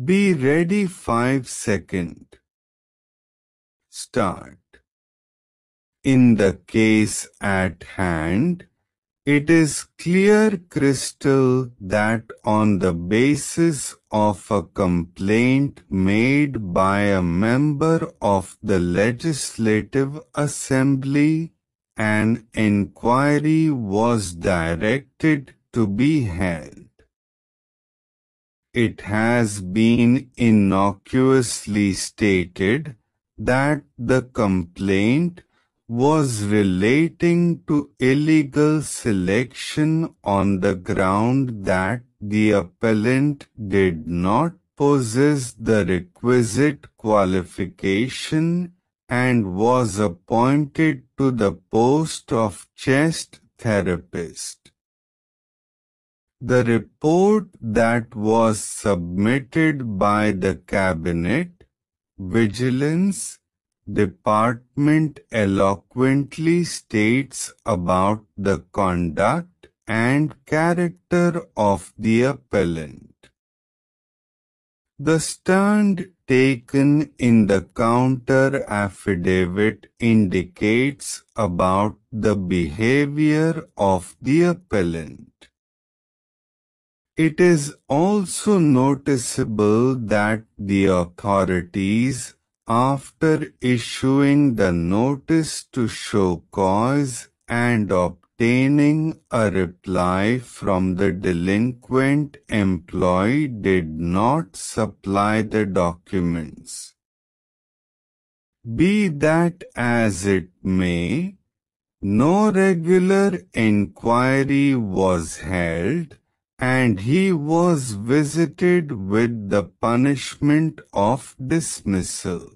Be ready 5 seconds. Start. In the case at hand, it is clear crystal that on the basis of a complaint made by a member of the Legislative Assembly, an inquiry was directed to be held. It has been innocuously stated that the complaint was relating to illegal selection on the ground that the appellant did not possess the requisite qualification and was appointed to the post of chest therapist. The report that was submitted by the Cabinet Vigilance Department eloquently states about the conduct and character of the appellant. The stand taken in the counter affidavit indicates about the behavior of the appellant. It is also noticeable that the authorities, after issuing the notice to show cause and obtaining a reply from the delinquent employee, did not supply the documents. Be that as it may, no regular inquiry was held, and he was visited with the punishment of dismissal.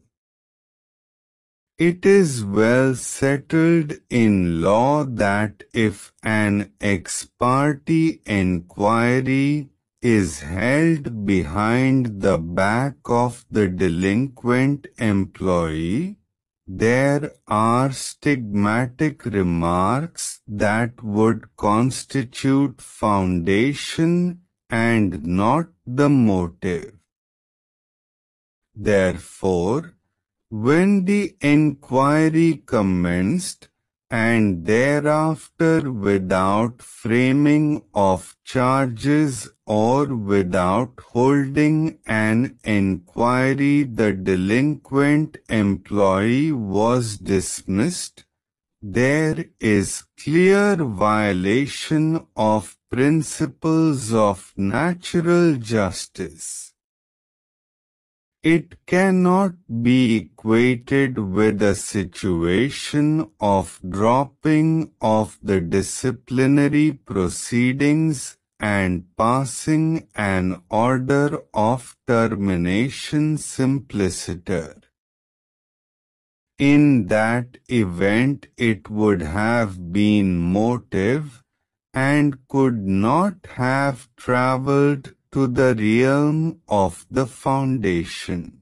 It is well settled in law that if an ex parte inquiry is held behind the back of the delinquent employee, there are stigmatic remarks that would constitute foundation and not the motive. Therefore, when the inquiry commenced, and thereafter without framing of charges or without holding an inquiry, the delinquent employee was dismissed, there is clear violation of principles of natural justice. It cannot be equated with a situation of dropping of the disciplinary proceedings and passing an order of termination simpliciter. In that event it would have been motive, and could not have travelled to the realm of the foundation.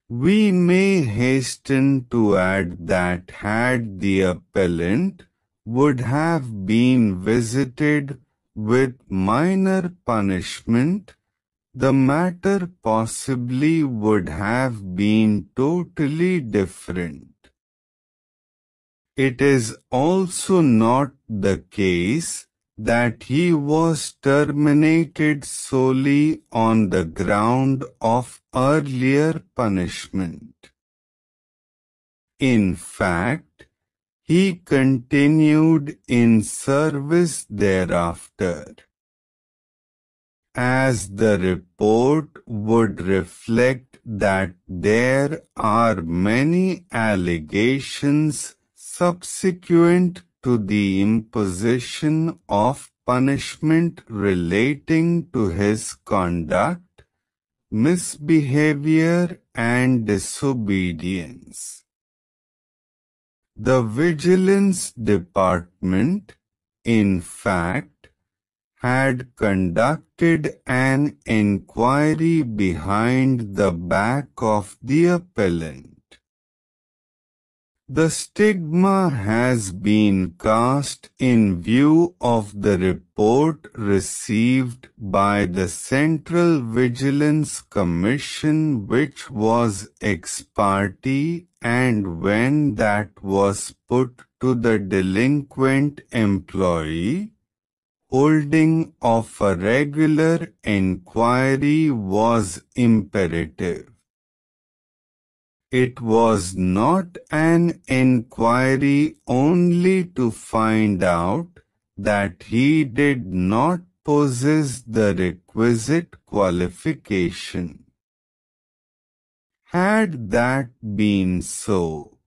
We may hasten to add that had the appellant would have been visited with minor punishment, the matter possibly would have been totally different. It is also not the case that he was terminated solely on the ground of earlier punishment. In fact, he continued in service thereafter. As the report would reflect that there are many allegations subsequent to the imposition of punishment relating to his conduct, misbehavior and disobedience. The Vigilance Department, in fact, had conducted an inquiry behind the back of the appellant. The stigma has been cast in view of the report received by the Central Vigilance Commission, which was ex parte, and when that was put to the delinquent employee, holding of a regular enquiry was imperative. It was not an enquiry only to find out that he did not possess the requisite qualification. Had that been so,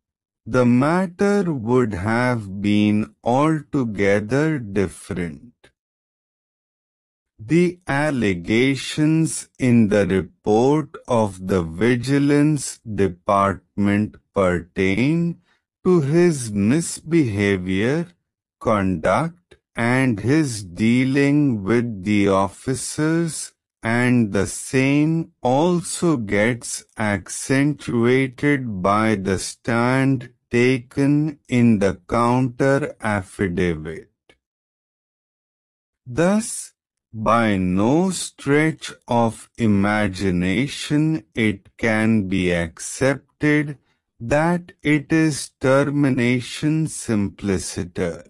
the matter would have been altogether different. The allegations in the report of the Vigilance Department pertain to his misbehavior, conduct, and his dealing with the officers, and the same also gets accentuated by the stand taken in the counter affidavit. Thus, by no stretch of imagination it can be accepted that it is termination simpliciter.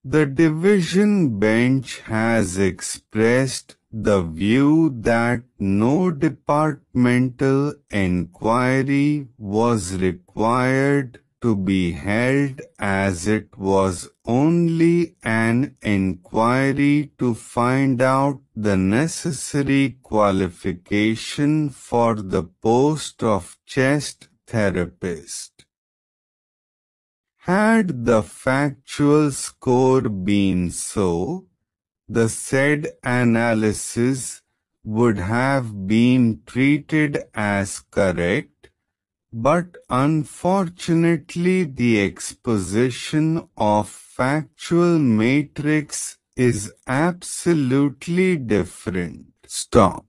The division bench has expressed the view that no departmental enquiry was required to be held, as it was only an enquiry to find out the necessary qualification for the post of chest therapist. Had the factual score been so, the said analysis would have been treated as correct, but unfortunately the exposition of factual matrix is absolutely different. Stop.